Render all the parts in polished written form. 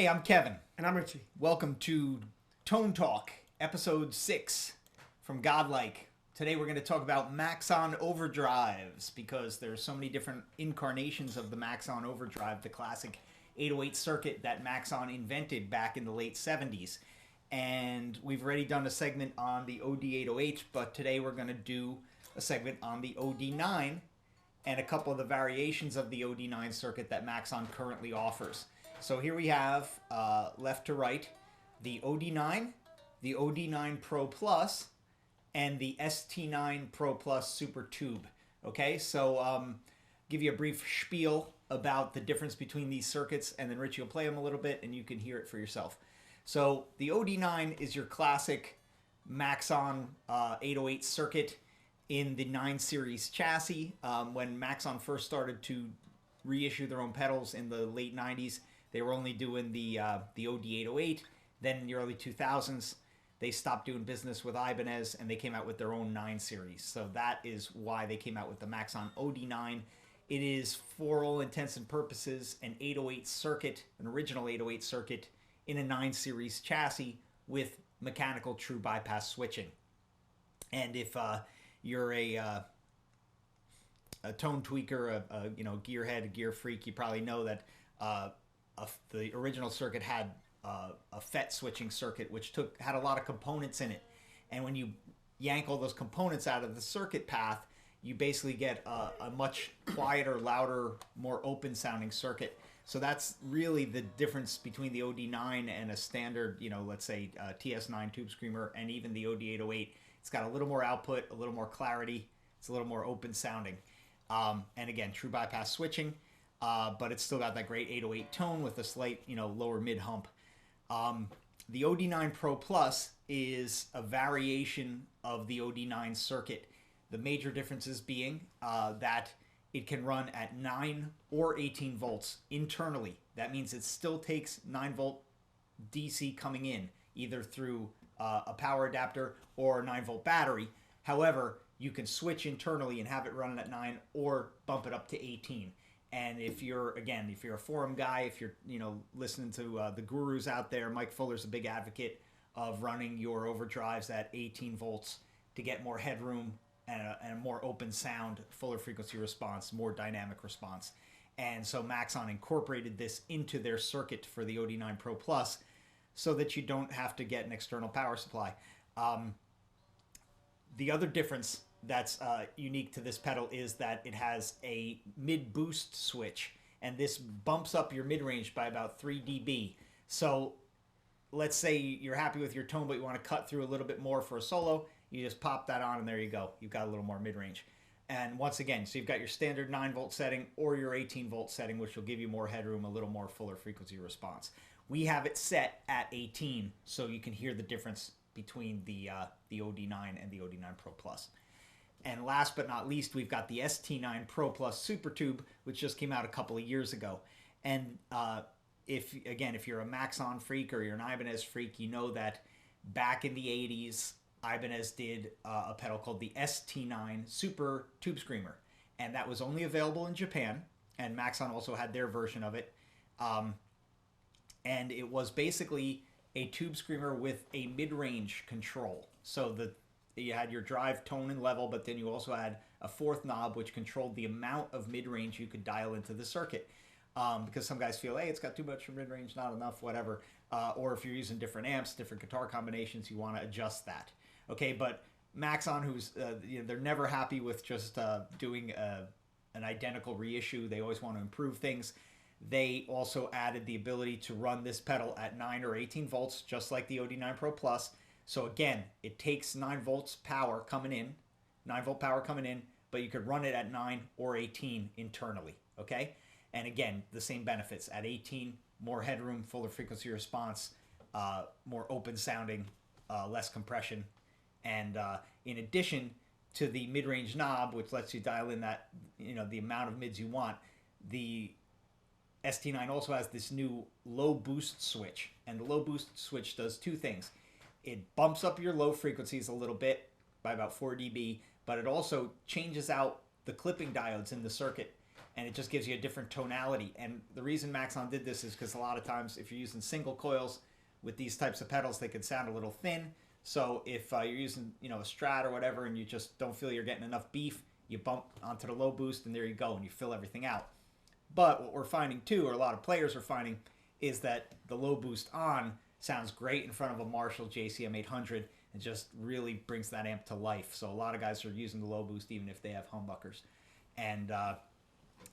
Hey, I'm Kevin. And I'm Richie. Welcome to Tone Talk, Episode 6 from Godlike. Today we're going to talk about Maxon Overdrives because there's so many different incarnations of the Maxon Overdrive, the classic 808 circuit that Maxon invented back in the late 70s. And we've already done a segment on the OD-808, but today we're going to do a segment on the OD-9 and a couple of the variations of the OD-9 circuit that Maxon currently offers. So here we have, left to right, the OD-9, the OD-9 Pro Plus, and the ST-9 Pro Plus Super Tube. Okay, so give you a brief spiel about the difference between these circuits, and then Richie will play them a little bit, and you can hear it for yourself. So the OD-9 is your classic Maxon 808 circuit in the 9 series chassis. When Maxon first started to reissue their own pedals in the late 90s, they were only doing the OD-808. Then in the early 2000s, they stopped doing business with Ibanez and they came out with their own 9 series. So that is why they came out with the Maxon OD-9. It is, for all intents and purposes, an 808 circuit, an original 808 circuit in a 9 series chassis with mechanical true bypass switching. And if you're a tone tweaker, a gearhead, a gear freak, you probably know that the original circuit had a FET switching circuit, which had a lot of components in it. And when you yank all those components out of the circuit path, you basically get a much quieter, louder, more open sounding circuit. So that's really the difference between the OD-9 and a standard, let's say TS-9 tube screamer, and even the OD-808. It's got a little more output, a little more clarity. It's a little more open sounding. And again, true bypass switching. But it's still got that great 808 tone with a slight, lower mid hump. The OD-9 Pro Plus is a variation of the OD-9 circuit. The major differences being that it can run at 9 or 18 volts internally. That means it still takes 9 volt DC coming in, either through a power adapter or a 9 volt battery. However, you can switch internally and have it running at 9 or bump it up to 18. And if you're a forum guy, if you're, listening to the gurus out there, Mike Fuller's a big advocate of running your overdrives at 18 volts to get more headroom and a more open sound, fuller frequency response, more dynamic response. And so Maxon incorporated this into their circuit for the OD-9 Pro Plus so that you don't have to get an external power supply. The other difference that's unique to this pedal is that it has a mid-boost switch, and this bumps up your mid-range by about 3 dB. So let's say you're happy with your tone, but you want to cut through a little bit more for a solo. You just pop that on, and there you go. You've got a little more mid-range. And once again, so you've got your standard 9-volt setting or your 18-volt setting, which will give you more headroom, a little more fuller frequency response. We have it set at 18, so you can hear the difference between the OD-9 and the OD-9 Pro Plus. And last but not least, we've got the ST-9 Pro Plus Super Tube, which just came out a couple of years ago. And if you're a Maxon freak or you're an Ibanez freak, you know that back in the 80s, Ibanez did a pedal called the ST-9 Super Tube Screamer. And that was only available in Japan. And Maxon also had their version of it. And it was basically a tube screamer with a mid-range control. So you had your drive tone and level, but then you also had a fourth knob which controlled the amount of mid-range you could dial into the circuit. Because some guys feel, hey, it's got too much mid-range, not enough, whatever. Or if you're using different amps, different guitar combinations, you want to adjust that. Okay, but Maxon, who's they're never happy with just doing an identical reissue. They always want to improve things. They also added the ability to run this pedal at 9 or 18 volts, just like the OD-9 Pro Plus. So again, it takes 9 volts power coming in, 9 volt power coming in, but you could run it at 9 or 18 internally, okay? And again, the same benefits. At 18, more headroom, fuller frequency response, more open sounding, less compression. And in addition to the mid-range knob, which lets you dial in that, the amount of mids you want, the ST-9 also has this new low boost switch. And the low boost switch does two things. It bumps up your low frequencies a little bit by about 4 dB, but it also changes out the clipping diodes in the circuit. and it just gives you a different tonality. And the reason Maxon did this is because a lot of times if you're using single coils with these types of pedals, they can sound a little thin. So if you're using, a Strat or whatever, and you just don't feel you're getting enough beef, you bump onto the low boost, and there you go, and you fill everything out. But what we're finding too, or a lot of players are finding, is that the low boost on sounds great in front of a Marshall JCM 800. It just really brings that amp to life. So a lot of guys are using the low boost even if they have humbuckers. And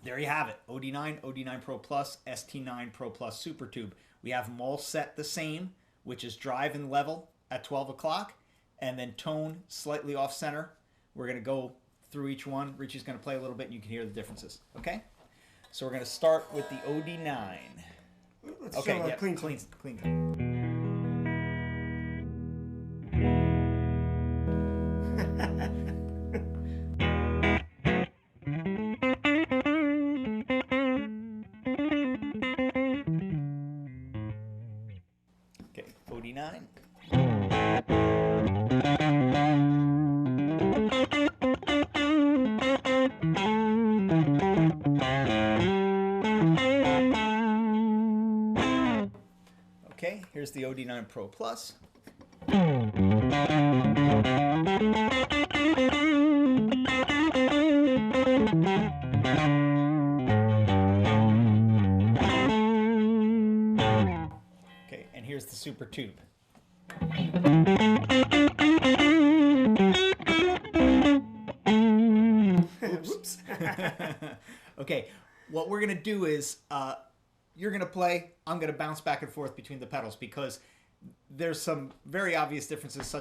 there you have it. OD-9, OD-9 Pro Plus, ST-9 Pro Plus Super Tube. We have them all set the same, which is drive and level at 12 o'clock, and then tone slightly off center. We're going to go through each one. Richie's going to play a little bit, and you can hear the differences. Okay? So we're going to start with the OD-9. Let's okay, show yeah, clean. Okay, OD-9. Okay, here's the OD-9 Pro Plus. Okay, and here's the Super Tube. Oops. Okay, what we're going to do is you're going to play, I'm going to bounce back and forth between the pedals because there's some very obvious differences,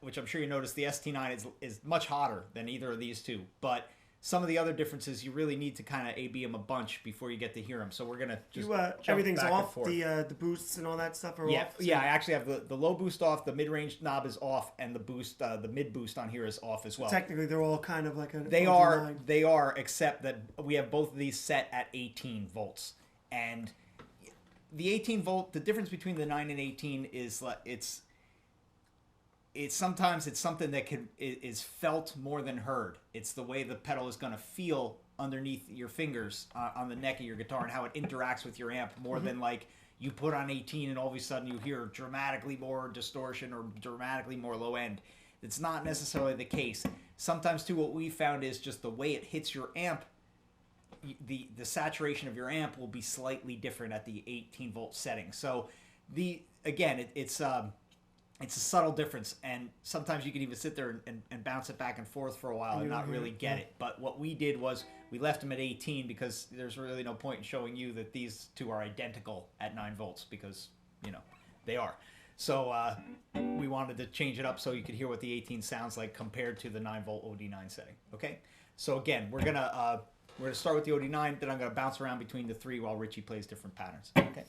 which I'm sure you noticed. The ST-9 is much hotter than either of these two, but some of the other differences you really need to kind of A/B them a bunch before you get to hear them. So we're gonna just everything's off. The boosts and all that stuff are off. Yeah, I actually have the low boost off, the mid range knob is off, and the mid boost on here is off as well. Technically, they're all kind of like a. They are, except that we have both of these set at 18 volts, and the 18 volt. The difference between the 9 and 18 is it's sometimes it's something that is felt more than heard. It's the way the pedal is going to feel underneath your fingers on the neck of your guitar and how it interacts with your amp more than like you put on 18 and all of a sudden you hear dramatically more distortion or dramatically more low end. It's not necessarily the case. Sometimes too what we found is just the way it hits your amp, the saturation of your amp will be slightly different at the 18 volt setting. So it's a subtle difference, and sometimes you can even sit there and bounce it back and forth for a while and not really get it. But what we did was we left them at 18 because there's really no point in showing you that these two are identical at 9 volts because, they are. So we wanted to change it up so you could hear what the 18 sounds like compared to the 9 volt OD-9 setting. Okay? So again, we're gonna start with the OD-9, then I'm gonna bounce around between the three while Richie plays different patterns. Okay?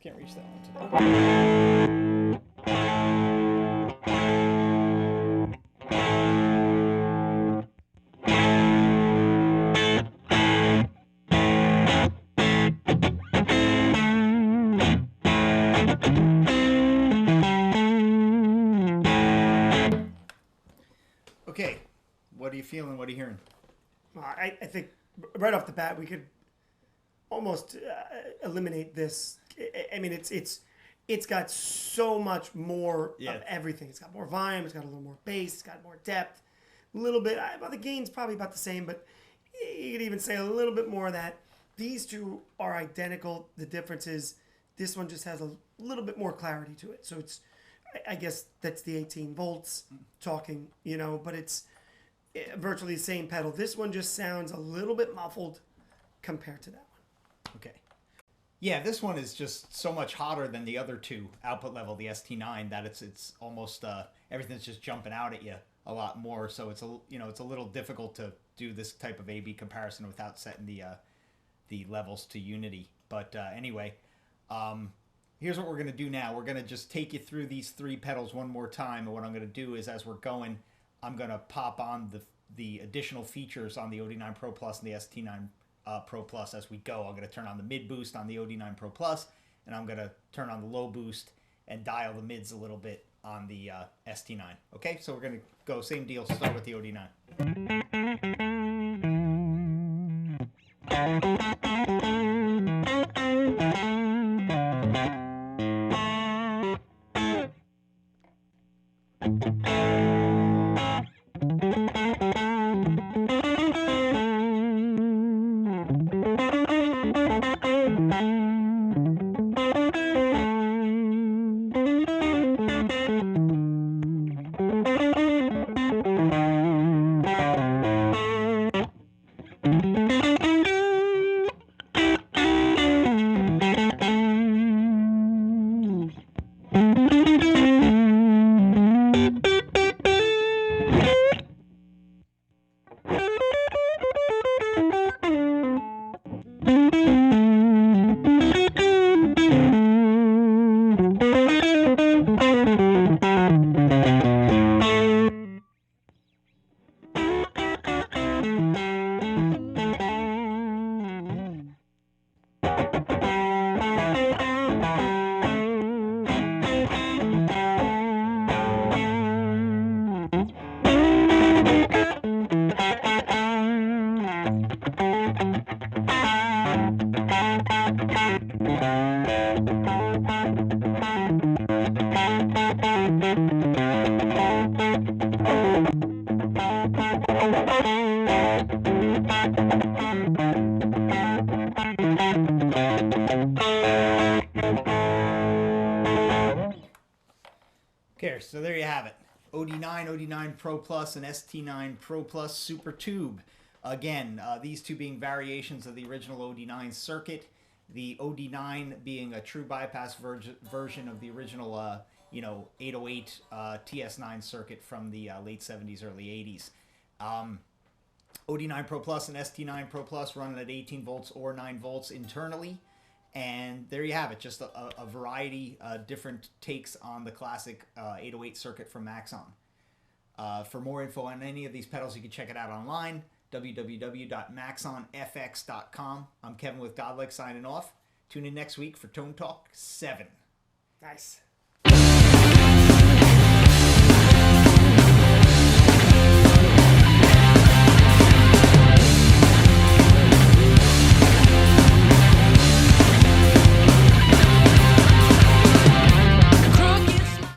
Can't reach that one today. Okay, what are you feeling? What are you hearing? I think right off the bat we could almost eliminate this. I mean, it's it's got so much more of everything. It's got more volume, it's got a little more bass, it's got more depth, a little bit. Well, the gain's probably about the same, but you could even say a little bit more of that. These two are identical. The difference is this one just has a little bit more clarity to it. So it's, I guess that's the 18 volts talking, you know, but it's virtually the same pedal. This one just sounds a little bit muffled compared to that one. Okay. Yeah, this one is just so much hotter than the other two output level, the ST-9, that it's almost everything's just jumping out at you a lot more. So it's a little difficult to do this type of A/B comparison without setting the levels to unity. But anyway, here's what we're going to do now. We're going to just take you through these three pedals one more time. And what I'm going to do is, as we're going, I'm going to pop on the additional features on the OD-9 Pro Plus and the ST-9 Pro Plus as we go. I'm going to turn on the mid boost on the OD-9 Pro Plus, and I'm going to turn on the low boost and dial the mids a little bit on the ST-9. Okay, so we're going to go same deal. Start with the OD-9. Okay, so there you have it. OD-9, OD-9 Pro Plus, and ST-9 Pro Plus Super Tube. Again, these two being variations of the original OD-9 circuit. The OD-9 being a true bypass version of the original, 808 TS9 circuit from the late 70s, early 80s. OD-9 Pro Plus and ST-9 Pro Plus running at 18 volts or 9 volts internally. And there you have it, just a variety of different takes on the classic 808 circuit from Maxon. For more info on any of these pedals, you can check it out online, www.maxonfx.com. I'm Kevin with Godlike signing off. Tune in next week for Tone Talk 7. Nice.